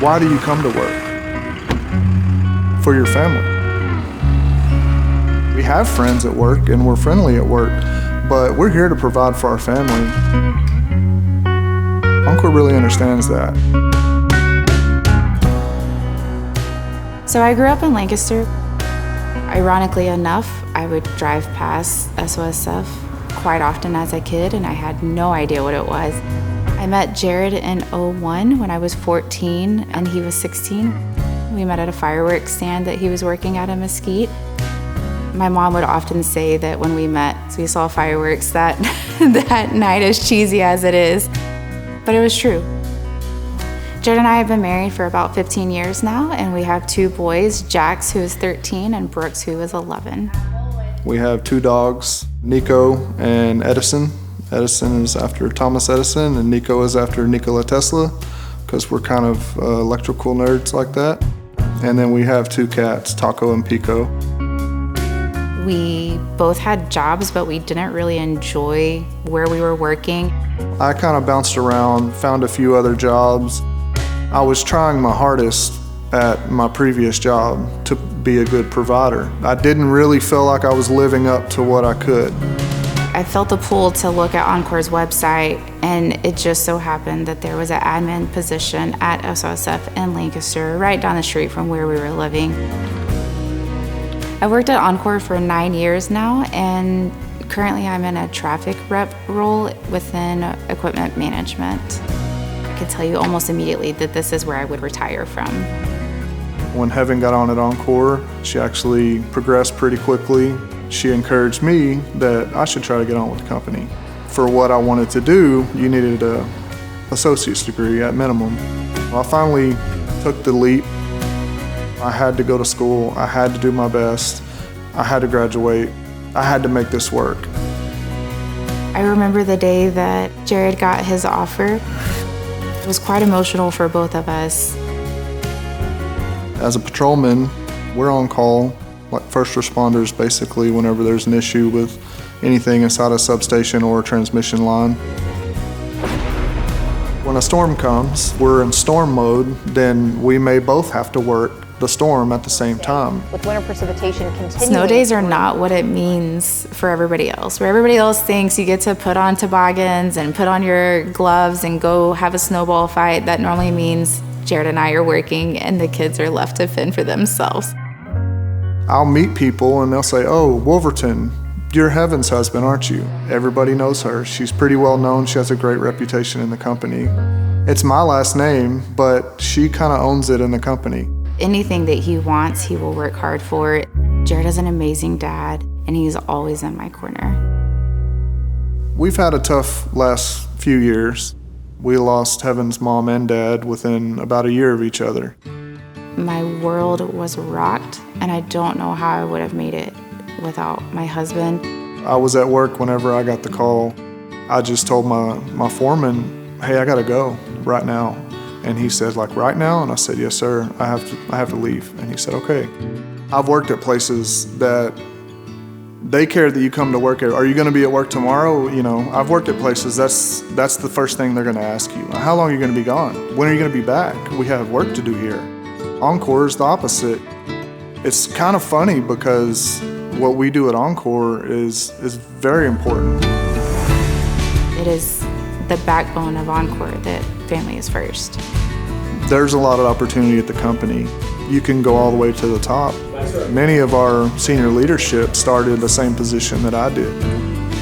Why do you come to work? For your family. We have friends at work and we're friendly at work, but we're here to provide for our family. Oncor really understands that. So I grew up in Lancaster. Ironically enough, I would drive past SOSF quite often as a kid, and I had no idea what it was. I met Jared in '01 when I was 14 and he was 16. We met at a fireworks stand that he was working at in Mesquite. My mom would often say that when we met, we saw fireworks that night, as cheesy as it is, but it was true. Jared and I have been married for about 15 years now, and we have 2 boys, Jax, who is 13, and Brooks, who is 11. We have 2 dogs, Nico and Edison. Edison is after Thomas Edison, and Nico is after Nikola Tesla, because we're kind of electrical nerds like that. And then we have 2 cats, Taco and Pico. We both had jobs, but we didn't really enjoy where we were working. I kind of bounced around, found a few other jobs. I was trying my hardest at my previous job to be a good provider. I didn't really feel like I was living up to what I could. I felt the pull to look at Oncor's website, and it just so happened that there was an admin position at SOSF in Lancaster, right down the street from where we were living. I worked at Oncor for 9 years now, and currently I'm in a traffic rep role within equipment management. I could tell you almost immediately that this is where I would retire from. When Heaven got on at Oncor, she actually progressed pretty quickly. She encouraged me that I should try to get on with the company. For what I wanted to do, you needed an associate's degree at minimum. I finally took the leap. I had to go to school. I had to do my best. I had to graduate. I had to make this work. I remember the day that Jared got his offer. It was quite emotional for both of us. As a patrolman, we're on call, like first responders basically, whenever there's an issue with anything inside a substation or a transmission line. When a storm comes, we're in storm mode, then we may both have to work the storm at the same time. With winter precipitation continuing. Snow days are not what it means for everybody else. Where everybody else thinks you get to put on toboggans and put on your gloves and go have a snowball fight, that normally means Jared and I are working and the kids are left to fend for themselves. I'll meet people and they'll say, "Oh, Woolverton, you're Heaven's husband, aren't you?" Everybody knows her. She's pretty well known. She has a great reputation in the company. It's my last name, but she kind of owns it in the company. Anything that he wants, he will work hard for. Jared is an amazing dad, and he's always in my corner. We've had a tough last few years. We lost Heaven's mom and dad within about a year of each other. My world was rocked, and I don't know how I would have made it without my husband. I was at work whenever I got the call. I just told my foreman, "Hey, I gotta go right now." And he said, "Like right now?" And I said, "Yes, sir, I have to leave." And he said, "Okay." I've worked at places that they care that you come to work. Are you gonna be at work tomorrow? You know, I've worked at places that's the first thing they're gonna ask you. How long are you gonna be gone? When are you gonna be back? We have work to do here. Oncor is the opposite. It's kind of funny because what we do at Oncor is very important. It is the backbone of Oncor that family is first. There's a lot of opportunity at the company. You can go all the way to the top. Many of our senior leadership started the same position that I did.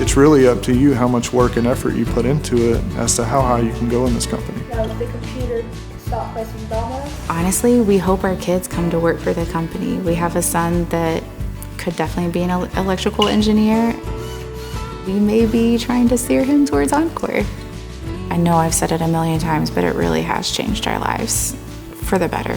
It's really up to you how much work and effort you put into it as to how high you can go in this company. The computer stop pressing dominoes. Honestly, we hope our kids come to work for the company. We have a son that could definitely be an electrical engineer. We may be trying to steer him towards Oncor. I know I've said it a million times, but it really has changed our lives for the better.